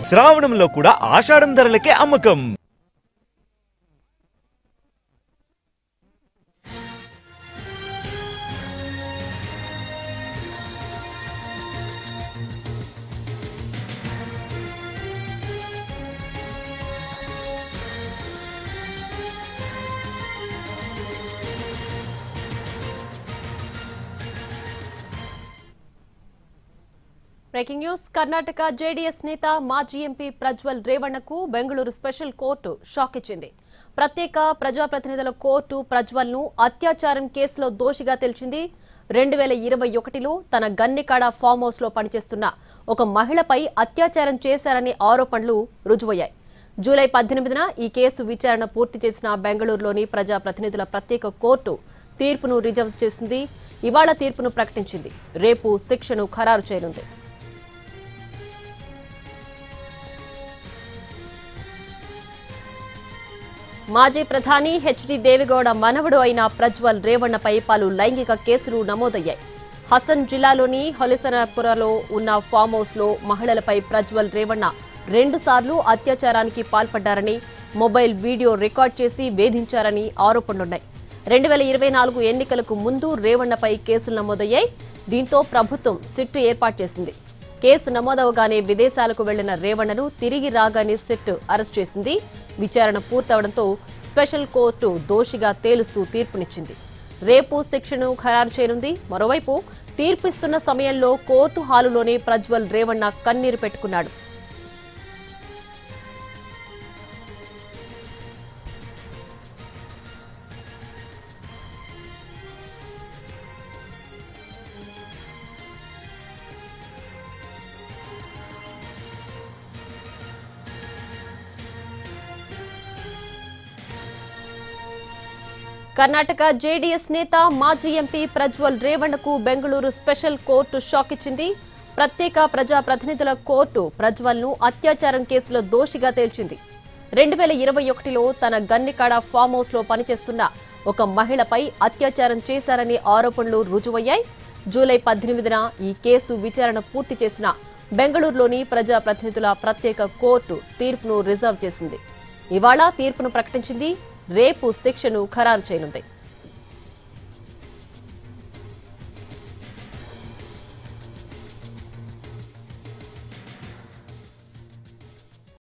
శ్రావణంలో కూడా ఆషాఢం ధరలకే అమ్మకం. Breaking news. కర్ణాటక జేడీఎస్ నేత మాజీ ఎంపీ ప్రజ్వల్ రేవణ్ణకు బెంగళూరు స్పెషల్ కోర్టు షాక్ ఇచ్చింది. ప్రత్యేక ప్రజాప్రతినిధుల కోర్టు ప్రజ్వల్ ను అత్యాచారం కేసులో దోషిగా తేల్చింది. 2021లో తన గన్నికాడ ఫామ్ హౌస్ లో పనిచేస్తున్న ఒక మహిళపై అత్యాచారం చేశారనే ఆరోపణలు రుజువయ్యాయి. జూలై 18న ఈ కేసు విచారణ పూర్తి చేసిన బెంగళూరులోని ప్రజాప్రతినిధుల ప్రత్యేక కోర్టు తీర్పును రిజర్వ్ చేసింది. ఇవాళ తీర్పును ప్రకటించింది. రేపు శిక్షను ఖరారు చేయనుంది. మాజీ ప్రధాని హెచ్డి దేవేగౌడ మనవడు అయిన ప్రజ్వల్ రేవణ్ణపై పలు లైంగిక కేసులు నమోదయ్యాయి. హసన్ జిల్లాలోని హొలిసనపురలో ఉన్న ఫామ్ హౌస్ లో మహిళలపై ప్రజ్వల్ రేవణ్ణ 2 సార్లు అత్యాచారానికి పాల్పడ్డారని, మొబైల్ వీడియో రికార్డ్ చేసి వేధించారని ఆరోపణలున్నాయి. 2024 ఎన్నికలకు ముందు రేవణ్ణపై కేసులు నమోదయ్యాయి. దీంతో ప్రభుత్వం సిట్ ఏర్పాటు చేసింది. కేసు నమోదవగానే విదేశాలకు వెళ్లిన రేవణ్ణను తిరిగి రాగానే సిట్ అరెస్ట్ చేసింది. విచారణ పూర్తవడంతో స్పెషల్ కోర్టు దోషిగా తేలుస్తూ తీర్పునిచ్చింది. రేపు శిక్షను ఖరారు చేయనుంది. మరోవైపు తీర్పిస్తున్న సమయంలో కోర్టు హాలులోనే ప్రజ్వల్ రేవణ్ణ కన్నీరు పెట్టుకున్నాడు. కర్ణాటక జేడీఎస్ నేత మాజీ ఎంపీ ప్రజ్వల్ రేవణ్ణకు బెంగళూరు స్పెషల్ కోర్టు షాక్ ఇచ్చింది. ప్రత్యేక ప్రజాప్రతినిధుల కోర్టు ప్రజ్వల్ ను అత్యాచారం కేసులో దోషిగా తేల్చింది. 2021లో తన గన్నికాడ ఫామ్ హౌస్ లో పనిచేస్తున్న ఒక మహిళపై అత్యాచారం చేశారనే ఆరోపణలు రుజువయ్యాయి. జూలై 18న ఈ కేసు విచారణ పూర్తి చేసిన బెంగళూరులోని ప్రజాప్రతినిధుల ప్రత్యేక కోర్టు తీర్పును రిజర్వ్ చేసింది. ఇవాళ తీర్పును ప్రకటించింది. రేపు శిక్షను ఖరారు చేయనుంది.